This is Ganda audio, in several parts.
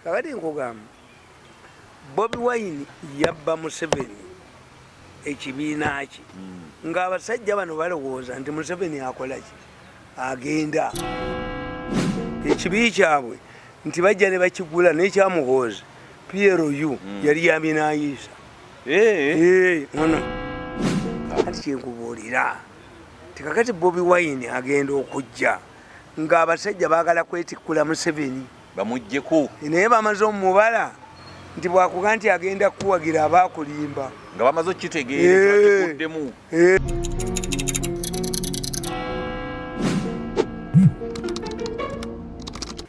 kakati nkugamba Bobi Wine yabba Museveni ekibiina kye ng'abasajja bano balowooza nti Museveni akola ki agenda ekibi kyabwe nti bajja ne bakigula n'ekyamuhooza PLU yali yabinaayisa ono anti kyenkubuulira tikakati Bobi Wine agenda okujja ng'abasajja baagala kwetikkula Museveni bamuggyeko naye bamaze omubala nti bwakuga nti agenda kuwagira abaakulimba nga bamaze okitegeera bakikuddemu.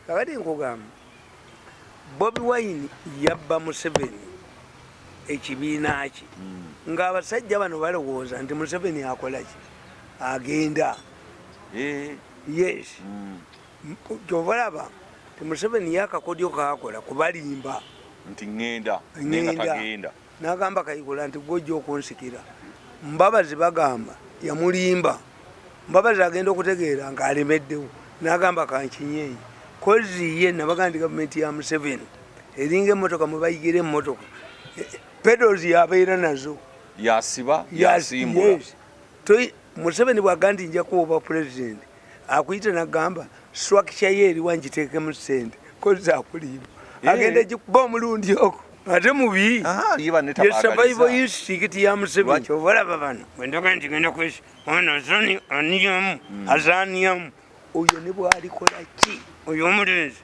kakati nkugamba Bobi Wine yabba Museveni ekibiina kye ng'abasajja bano balowooza nti Museveni akola ki agenda yes kyobalaba ti Museveni yakakodyo kaakola kubalimba nti ngenda nenga tagenda n'agamba Kayihura nti gwojja okunsikira. Mbabazi bagamba yamulimba, Mbabazi agenda okutegeera ng'alemeddewo n'agamba kankinyeeyi kozi ye nabaga nti gavumenti ya Museveni eringa emmotoka mwe bayigira emmotoka pedozi yabeera nazo yasiba yasimbula. Museveni bw'agamba nti nja kuba pulezidenti akuyita n'agamba structure ye eriwa ngiteekemu ssente kozi akulimba agenda gikuba omulundi ogwo ate mubi ye survival instinct ya Museveni. Kyobalaba bano bwendaga nti genda kwesi ono aniyamu azaniyamu oyo ne bw'alikola ki oyo omulenzi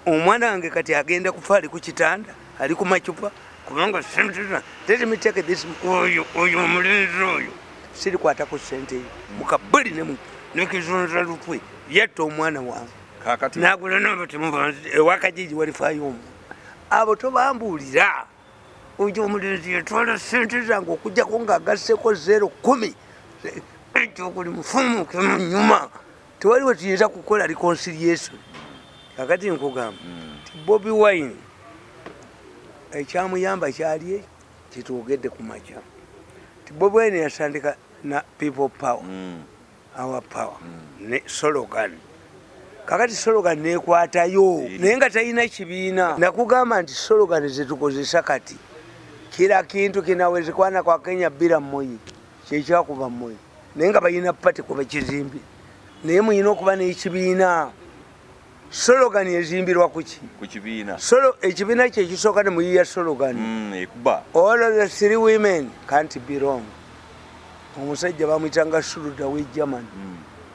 omwana wange kati agenda kufa ali ku kitanda ali ku macupa kubanga oyo omulenzi oyo sirikwata ku ssente ye mukabuli nekizunza lutwe yatta omwana wange nagula ewakajiji walifaayo omu abo tobambuulira oyo omulenzi yatwala ssente zange okugjako ng'agasseko 0-10 ekyokuli mufumuke mu nyuma tewaliwe tuyinza kukola reconciliation. Kakati nkugamba nti Bobi Wine ekyamuyamba kyali kitwogedde ku makya nti Bobi Wine yasandika na people power our power ne slogan. Kakati slogan nekwatayo naye nga talina kibiina. Nakugamba nti slogan zetukozesa kati kila kintu kinawezekana kwa Kenya bila Moi kyekyakuba Moi naye nga balina pati kuba kizimbi naye muyina okuba n'ekibiina. Slogan ezimbirwa kuki ku kibiina ekibiina kye kisooka ne muyiya slogan all of the 3 women can't be wrong. Omusajja bamuyitanga Suluda we German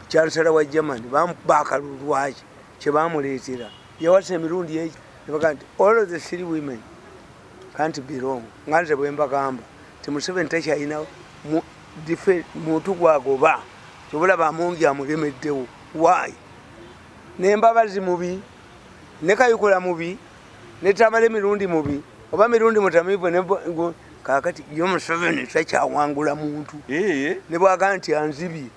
chancellor wa German bamuba akalulu lwaki kye bamuleetera yawasa emirundi egi nebaga nti all of the 3 women can't be wrong. Nganze bwe mbagamba ti Museveni takyalina muntu gwagoba kyobulaba amungi amulemeddewo why n'Embabazi mubi ne Kayihura mubi ne Tamale mirundi mubi oba mirundi mutamivu kakati yo Museveni takyawangula muntu ne bwaga nti anzibye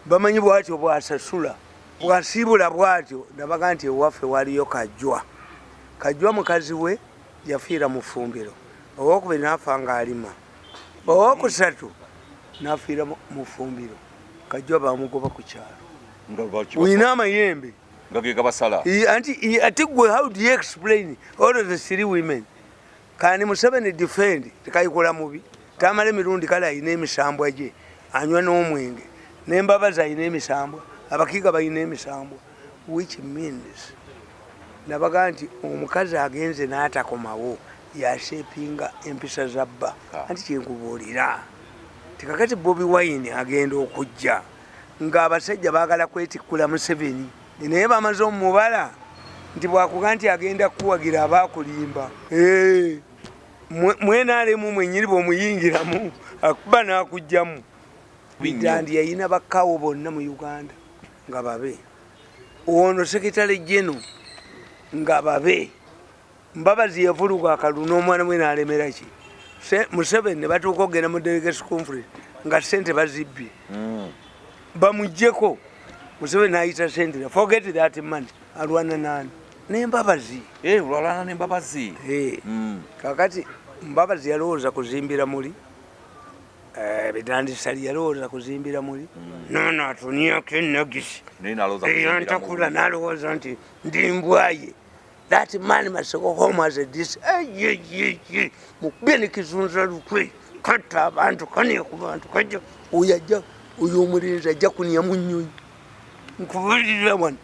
bamanyi bwatyo bwasasula bwasiibula bwatyo nabaga nti ewaffe waliyo Kajwa mukazi we yafiira mu ffumbiro, owokubiri n'afa ng'alima, owokusatu n'afiira mu ffumbiro. Kajwa bamugoba ku kyalo wina amayembe ati gwe how do you explain all of the 3 women? Kandi Museveni defend Kayihura mubi Tamale mirundi kale ayina emisambwa gye anywa n'omwenge n'Embabazi ayina emisambwa abakiga bayina emisambwa which means nabaga nti omukazi agenze n'atakomawo yashepinga empisa za bba. Anti kyenkubuulira tikakati Bobi Wine agenda okujja ng'abasajja baagala kwetikkula Museveni naye bamaze omubala nti bwakuga nti agenda kuwagira abaakulimba mwenaalemu mwenyini bw'omuyingiramu akuba n'akugjamu. Bidandi yayina bakaawo bonna mu Uganda nga babe, ono sekitale jeno nga babe, Mbabazi yavuluga akalulu n'omwana mwe n'alemera ki Museveni ne batuuka okugenda mu delegation conference nga ssente bazibbye bamuggyeko. Museveni n'ayita ssente forget that man alwana nani n'Embabazi olwalana n'Embabazi. Kakati Mbabazi yalowooza kuzimbira muli Bidandi sali yalowooza kuzimbira muli nono atuniako enagisi eyantakula n'alowooza nti ndi mbwaye that man must go home as a this. Mukubeni kizunza lukwe. Kata abantu kane ku bantu kajja oyajja oyo omulenzi ajja kunya munyonyi. Nkubulira wana.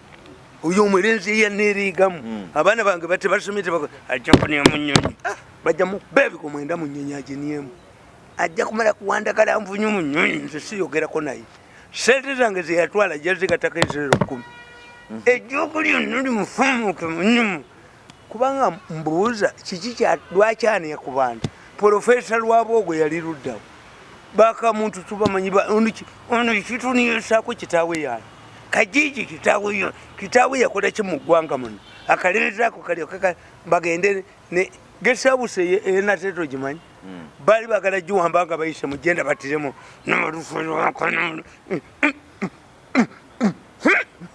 Oyo omulenzi yanerigamu. Abaana bange bate basomete bako ajja kunya munyonyi. Bajja mubebi ko mwenda munyonyi ajiniemu. Ajja kumala kuwandagala nvunyu munyonyi nze siyogerako naye. Sente zange ze yatwala jazi kataka 10. Ejjukuli nnuli mufumuke munyumu. Kubanga mbuuza kiki kya lwakyani yakubantu. Professor Lwabogwe yali luddawo. Baka muntu tubamanyi ono kituniyesaako kitaawe yaani. Kajiji kitaawe yakola ki mu ggwanga muno. Akalemezaako kalyo kaka bagende ne gesabuse enateto gimanyi. Bali bagala giwamba nga bayise mugenda batiremu n'olufu lwakano.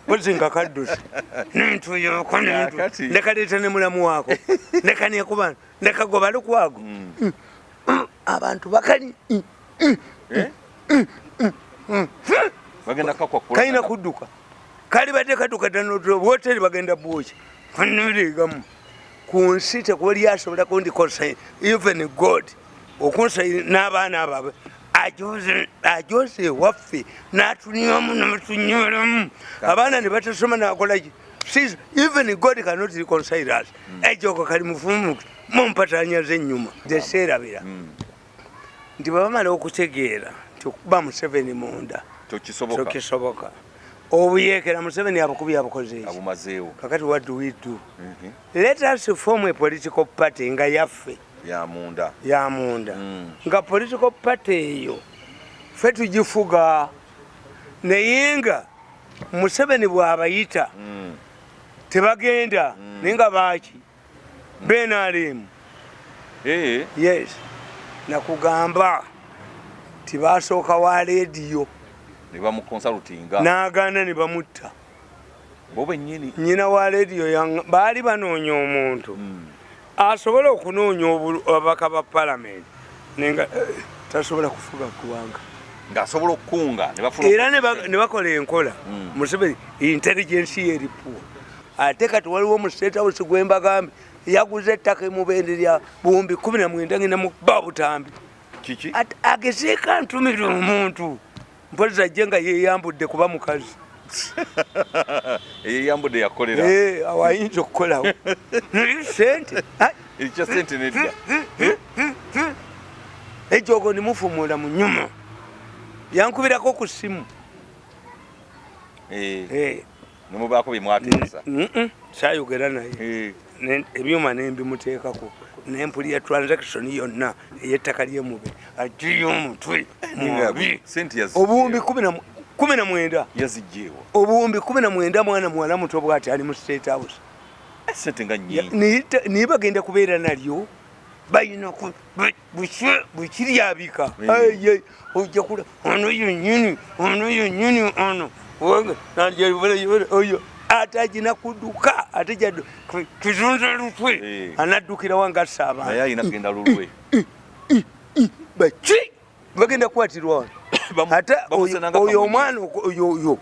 Ozinga kaddusi. N'entu yoko n'entu. Lekaleeta ne mulamu waako. Lekane kubana. Lekagoba lukwago. Abantu bakali. Bagenda kakwa kula. Kaina kudduka. Kali bate kadduka danoto hoteli bagenda buuki. Fanirigamu. Kunsi tekwali asobola kundikosa even God. Okunsa n'abaana ababe. Ajose waffe n'atunyamu n'amutunyolamu. Abaana ne batasoma n'akola ki. Even God cannot reconcile us. Ejoko kali mufumuke. Mumpatanya z'ennyuma. Zeseerabira. Nti bamala okutegeera nti okuba Museveni munda. Tokisoboka. Obuyeekera Museveni abukubi abukoze eki. Abumazeewo. Kakati what do we do? Let us form a political party nga yaffe. Ya munda. Nga political party eyo ffe tugifuga naye nga Museveni bw'abayita tebagenda naye nga baaki BNRM. Yes. Nakugamba tibasooka wa rediyo ne bamukonsalutinga n'agaana ne bamutta. Bo bennyini nnyina wa rediyo baali banoonya omuntu asobola okunoonya ababaka ba palamenti nenga tasobola kufuga ggwanga ng'asobola okukunga era ne bakola enkola Museveni intelligence yeripuwa ate kati waliwo mu State House gwembagambe yaguze ettaka emubende lya buwumbi 19 ngenda mu babutambi kiki ageseeka ntumira omuntu mpoza ajje nga yeeyambudde kuba mukazi eyeyambudde yakolera awayinza okukolawo sente ekya sente nedda ejjogo nimufumula mu nyuma yankubirako ku ssimu nemubaako bye mwateesa saayogera naye ebyuma nembimuteekako nempulira transaction yonna ey'ettaka ly'emube agiyo omutwe obuwumbi 19 yazijjeewo obuwumbi 19 mwana muwala muto bw'ati ali mu State House. Sente nga nnyingi niye bagenda kubeera nalyo balina bukiryabika ojja kula ono yennyini ono oyo ate agina kudduka ate jaddu kizunza lutwe anaddukira wanga assa naye ayina kugenda lulwe baki bagenda kuwatirwa wano ate oyo omwana oyo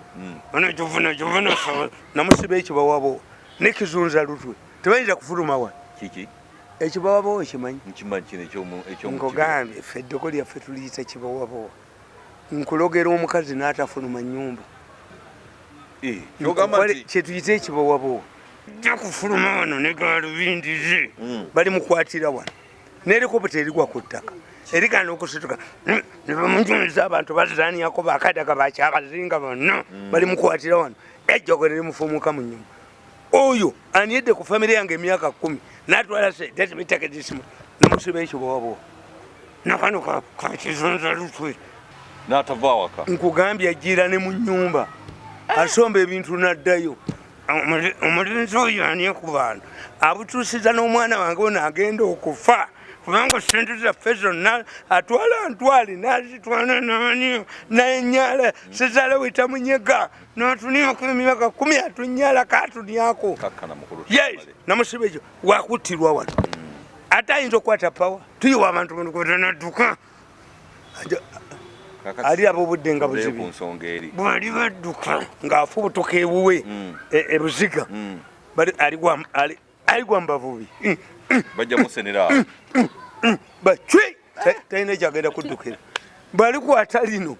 ono jovuna namusiba ekibawabo nekizunza lutwe tebayinza kufuluma wano kiki ekibawabo okimanyi nkogambye ffe eddoko lyaffe tuliyita kibawabo nkulogera omukazi n'atafuluma nnyumba kyetuyita ekibawabo jja kufuluma wano ne galubindize bali mukwatira wano n'erikopota erigwa ku ttaka erigana okusituka ne bamunjumiza abantu bazaniyako bakadaga bakyakazinga bonna bali mukwatira wano ejjogo nerimufumuka mu nyumba oyo aniyedde ku famire yange emyaka 10 n'atwala desimitagedisimu namusiba ekibawabo nakano kakizunza lutwe n'atava awaka nkugambye ajjira ne mu nnyumba asomba ebintu naddayo omulenzi oyo aniye ku bantu abutuusiza n'omwana wange ono agenda okufa kubanga sente zaffe zonna atwala ntwale n'azitwala naniyo nanyala sezaala wetamunyega n'atuniyako emyaka 10 atunyala katunyako namusiba ekyo wakuttirwa wano ate ayinza okukwata pawa tuyiwa abantu munukutanadduka ali ab'obudde nga buzibi bwali badduka ng'afubutuka ewuwe ebuziga aigwa mbavubi bajja musenera bachwe talina kyagenda kuddukira balikwata lino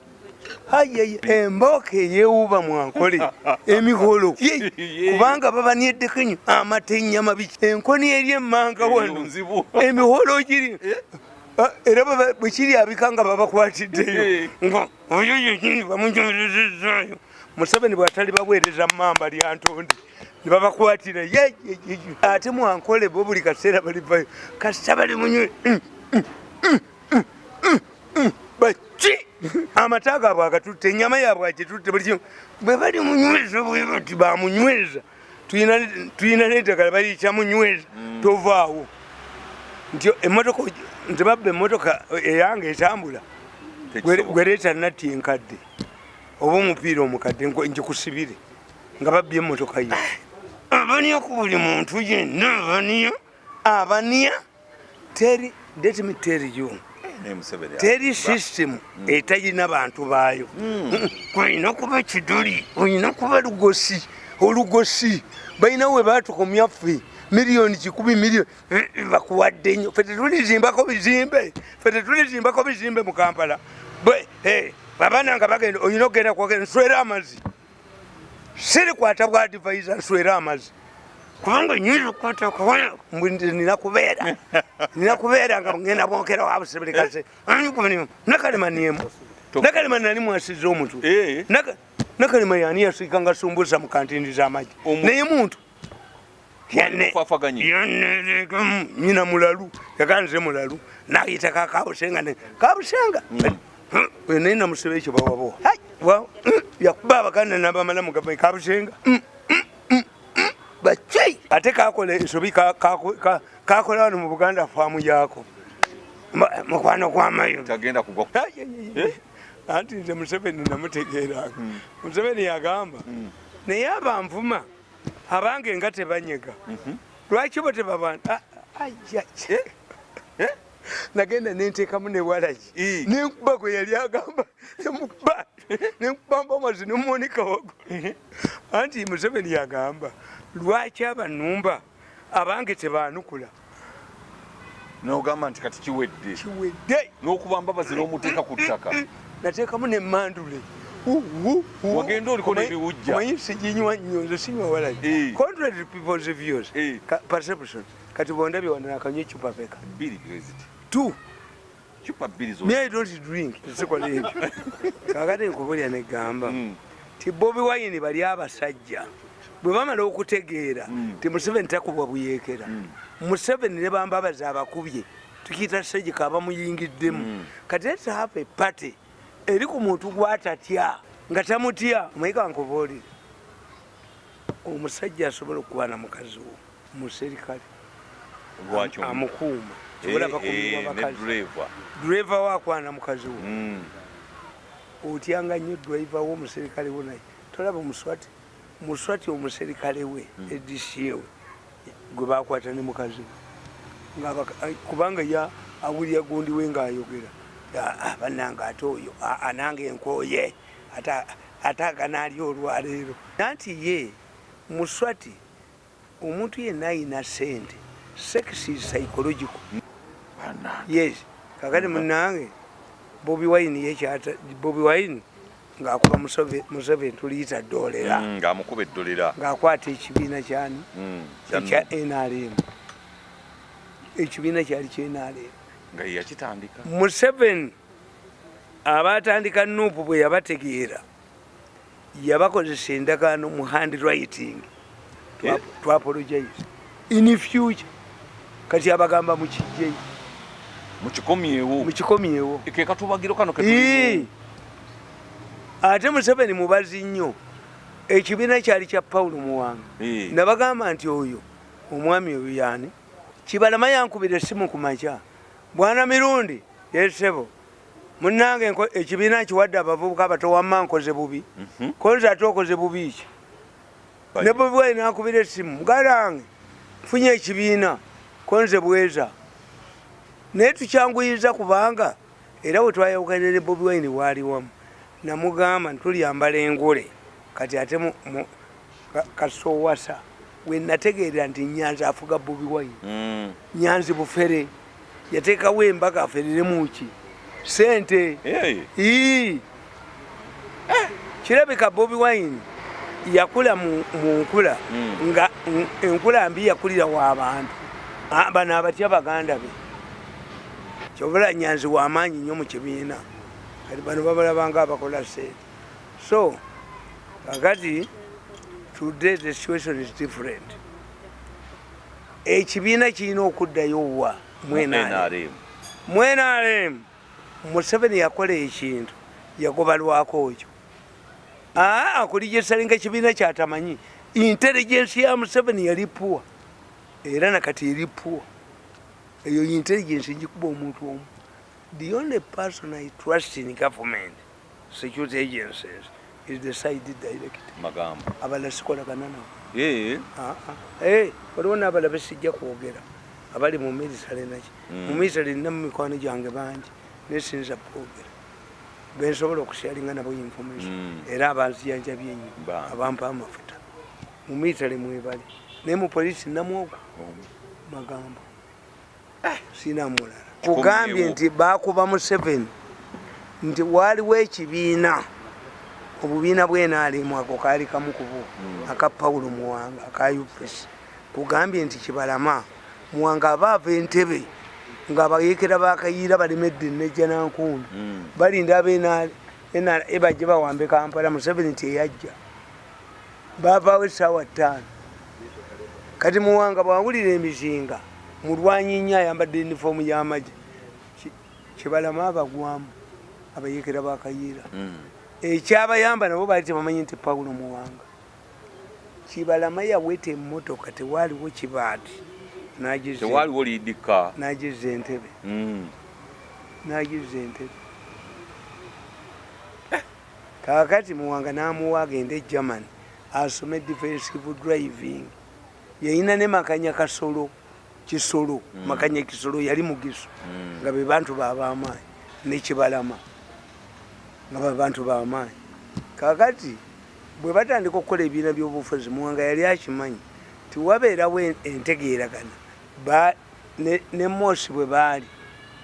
haye emboka eyewuuba mwankole emikolo kubanga babanyeddeko nnyo amatenya mabiki enkoni eri emmanga wano emiholo giri era bwe kiri abika nga babakwatiddeyo oyo yenyini bamunjomerezezaayo Museveni bw'atali baweereza mamba lya ntonde ne babakwatira ate mwankole bo buli kaseera balivayo kasita bali munywe baki amata gaabwe agatutte ennyama yaabwe agitutte buli kimu bwe bali munyweza bwebati bamunyweza tuyina n'eddagala baliikya munyweza tovaawo nti emmotoka nti babba emmotoka eyange etambula gwereeta natti enkadde oba omupiira omukadde njikusibire nga babbye emmotoka ye abaniya ku buli muntu yenna abaniya teri let me tell you teri system etayina bantu baayo olina kuba kidoli olina kuba olugosi balina we batukomyaffe miliyoni 10 miliyoni bakuwadde nnyo ffe tetulizimbako bizimbe mu Kampala babana nga bagenda olina okugenda kwogera nswera amazzi sirikwata bwa advisor nswera amazzi kubanga nyiza okukwata nina kubeera nga ngenda bwonkera wa Busebere kase Nakalema niemu Nakalema nani mwasiza omutwe Nakalema yani yasika nga sumbusa mu kantindi z'amagi naye muntu nyina mulalu yakanze mulalu nayita Kabusenga nena Museveni ekyo bawabowa yakuba abaganda nabamala mu gavumenti Kabusenga bachai ate kakola ensobi kakola wano mu Buganda faamu yaako mukwano gw'amayo tagenda kugwa anti nze Museveni namutegeeranga Museveni yagamba naye abanvuma abange nga tebanyega lwaki bo tebabana nagenda nenteekamu ne walagi nenkuba gwe yali agamba nenkuba mbamazi nemumonika wago anti Museveni yagamba lwaki abanumba abange tebanukula nogamba nti kati kiwedde n'okuba mbabazi n'omuteeka ku ttaka nateekamu nemmandule wagenda oliko n'ebiwujja omanyi siginywa nnyo nze sinywa walagi contrary to people's views perception kati bondabye wano nakanywa ecupa peka two chupa bbiri zo I don't drink sikola ebyo kakati nkubulya negamba ti Bobi Wine bali abasajja bwe bamala okutegeera ti Museveni takubwa buyeekera Museveni ne bambabaza abakubye tukiyita Ssejjika abamuyingiddemu kati let's have a party eri ku muntu gwatatya nga tamutya omayika nkubuulire omusajja asobola okuwana mukazi wo mu serikale amukuuma kibola bakuumibwa bakazi driver wakwana mukazi wo otyanga nnyo driver w'omuserikale wo naye tolaba muswati omuserikale we edisiye we gwe bakwata ne mukazi we kubanga ya awulya gundi we ng'ayogera bannanga ate oyo anange enkooye ate aganaali olwaleero nanti ye muswati omuntu yenna ayina sente sex is psychological yes kakati munange Bobi Wine ng'akuba Museveni tuliyita ddolera ng'amukuba eddolera ng'akwata ekibiina kyani ekya NRM ekibiina kyali kya NRM nga yakitandika Museveni abatandika Nuupu bwe yabategeera yabakozesa endagaano mu handwriting to apologize in future kati abagamba mu kijjeyi mu kikomyewo ke katubagiro kano ate Museveni mubazi nnyo ekibiina kyali kya Paulo Muwanga nabagamba nti oyo omwami oyo yani Kibalama yankubira essimu ku makya bwana mirundi yesebo munnange ekibiina kiwadde abavubuka abato wamma nkoze bubi konza ate okoze bubi ki ne Bobi Wine nakubira essimu mugalange funye ekibiina konze bweza naye tukyanguyiza kubanga era bwe twayawukana ne Bobi Wine waali wamu namugamba ntuliyambala engule kati ate kasowasa we nategeera nti Nyanzi afuga Bobi Wine. Nyanzi bufere yateekawo embaga afereremu ki sente. Kirabika Bobi Wine yakula mu nkula nga enkula mbi yakulira w'abantu bano abatya baganda be. Kyobula Nyanzi w'amaanyi nnyo mu kibiina kati bano babalabanga abakola sente. So kakati today the situation is different. Ekibiina kirina okuddayo wa NRM. Museveni yakola ekintu yagoba lwako ekyo. Kuli gyesalinga ekibiina kyatamanyi intelligence ya Museveni yali puwa era nakati eri puwa. Eyo intelligence ngikuba omuntu omu. The only person I trust in government security agencies is the side director. Magamba abala sikolagana nabo. Waliwo n'abala besijja kwogera abali mu military naki. Mu military nina mu mikwano gyange bangi nesinza kwogera bensobola okusharinga nabo information era abanzijanjabye ennyo abampa amafuta mu military mwebali naye mu polisi namwogo magambo sina mulala. Kugambye nti bakuba mu 7 nti waliwo ekibiina obubiina bw'enalimu ako kaali kamu kubo aka Paulo Muwanga aka UPS. Kugambye nti Kibalama Muwanga abaava Entebbe nga bayekera bakayiira balemedde nejja Nankundu balinda bajje bawambe Kampala. Museveni teyajja baavaawo essaawa 5 kati Muwanga bwawulira emizinga mulwanyi nnyo ayambadde yunifoomu y'amagye Kibalama abagwamu abayekera bakayiira. Ekyabayamba nabo baali tebamanyi nti Paulo Muwanga. Kibalama yaweta emmotoka tewaaliwo kibaati tewaliwo liidika nagiza Entebbe. Kakati Muwanga n'amuwa agende e Germany asome defensive driving. Yayina ne Makanya Kisolo Makanya Kisolo yali mugiso nga be bantu b'amaanyi ne Kibalama nga be bantu b'amaanyi. Kakati bwe batandika okukola ebibiina by'obufuzi Muwanga yali akimanyi tiwabeerawo entegeeragana ne Mosi bwe baali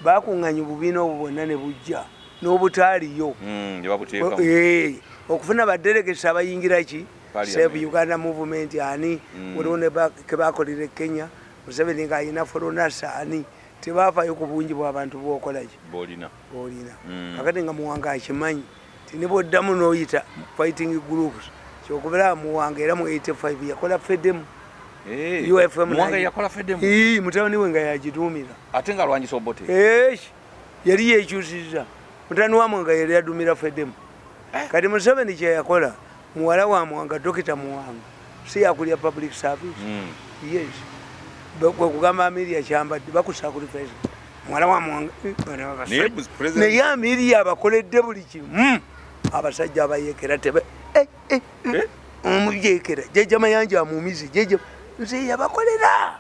bakuŋŋanya obubiina obwo bwonna ne bujja n'obutaaliyo okufuna badelegesi abayingira ki Save Uganda Movement ani waliwo ne kebakolera Kenya Museveni nga ayina foronasa ani tebafaayo ku bungi bw'abantu bwokola ki bolina. Kakati nga Muwanga akimanyi tiniboddamu n'oyita fighting groups kyokubera Muwanga era mu 85 yakola FEDEM. Muwanga yakola FEDEM. Mutabani we nga yagiduumira ate nga Lwanyi Sobote yali yekyusiza mutani wa Muwanga yali yadumira FEDEM. Kati Museveni kye yakola muwala wa Muwanga Dokita Muwanga si yakulya public service. Yes kugamba Amelia kyambadde bakusakulifeza muwala wa Muwanga naye Amelia abakoledde buli kimu. Abasajja abayekera tebe omuyekera jjajja mayanja amuumizi jjajja nze yabakolera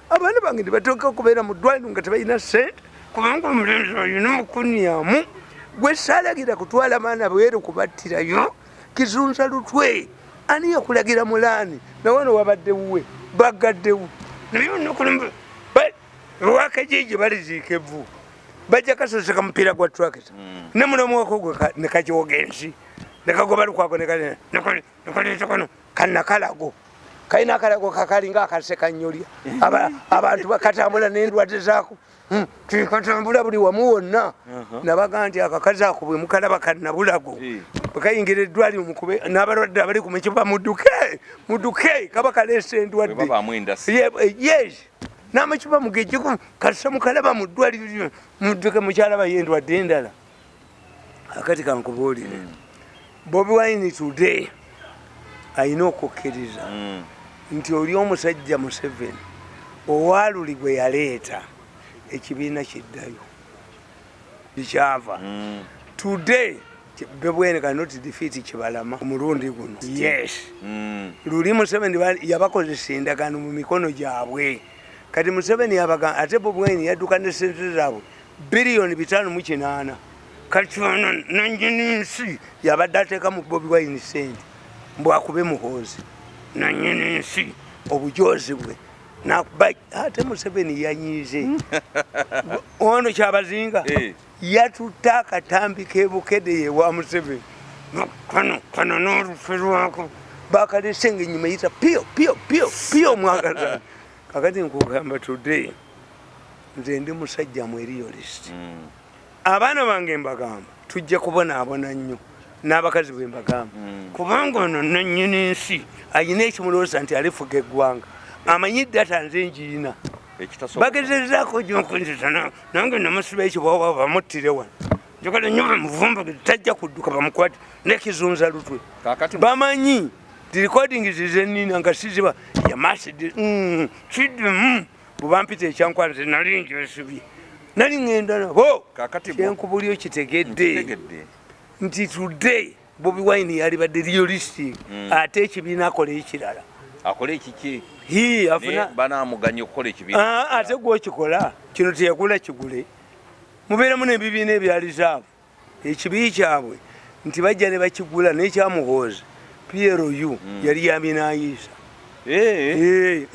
abaana bange tebatuuka okubeera mu ddwaliro nga tebalina sente kubanga omulenzi olina mukunyamu gwe saalagira kutwala maana bweru kubattirayo kizunza lutwe ani yakulagira mulaani nawano wabadde wuwe bagaddewo wakajiji baliziika evvu bajja kasoseka mupiira gwa tractor ne mulomu wako gwe ne kajoga ensi ne kagoba lukwako nekaleeta kannakalago kalina akalago kakalinga akaseka nnyolya abantu bakatambula n'endwadde zaako tikatambula buli wamu wonna nabaga nti akakazi ako bwe mukalaba kannabulago bwe kayingira eddwaliro mukube n'abalwadde abali ku mukiba muduke kaba kaleesa endwadde n'amacupa mugejeku kasa mukalaba mu ddwaliro mudduke mukyalaba y'endwadde endala. Akati kankubuulire Bobi Wine today ayina okukkiriza nti oli omusajja Museveni owaaluli gwe yaleeta ekibiina kiddayo bikyava today Bebwene cannot defeat Kibalama omulundi guno. Yes luli Museveni yabakozesa endagaano mu mikono gyabwe. Kati Museveni yabaga ate Bobi Wine yadduka ne sente zaabwe biliyoni 5.8 kati nanjinsi yabadde ateeka mu Bobi Wine sente mbwakube muhoozi nanyini nsi obujozi bwe nakuba ate Museveni yanyize ono kyabazinga yatutta akatambi kebukede yewa Museveni kano n'olufe lwako bakalesenga enyuma yita piyo mwagaza kakati nkugamba today nze ndi musajja mu realist abaana bange mbagamba tujja kubonaabona nnyo n'abakazi bwe mbagamba kubanga ono nannyini nsi ayina ekimulooza nti alifuga eggwanga amanyidde atanze njiina bagezezaako gyokunzita nange namusiba ekibwawa bamuttire wano njagala nnyo bamuvumba tajja kudduka bamukwate nekizunza lutwe bamanyi recording zizenina nga siziba yamasidi kidde bubampita ekyankwanze nali njesibye nali ngenda nabo kyenkubulyo kitegedde nti today Bobi Wine yali badde realistic ate ekibiina akola ekirala akole ekiki afuna banamuganya okukola ekibiina ate gwokikola kino teyagula kigule mubeeramu n'ebibiina ebyalizaavu ekibii kyabwe nti bajja ne bakigula n'ekyamuhoozi PRU yali yabinaayisa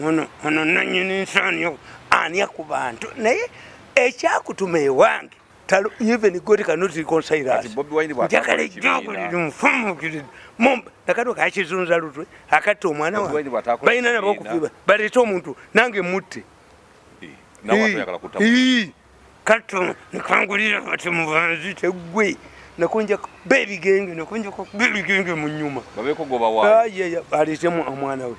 ono nannyini nsaaniyo ani akuba bantu naye ekyakutuma ewange even God cannot reconcile us. Njagala ejjogulire mufumukire nakati kakizunza lutwe akati omwana wa balina nabo okufiba baleeta omuntu nange mutte kato nekangulira bati mubanzi tegwe nakonja baby genge mu nyuma aleetemu omwana we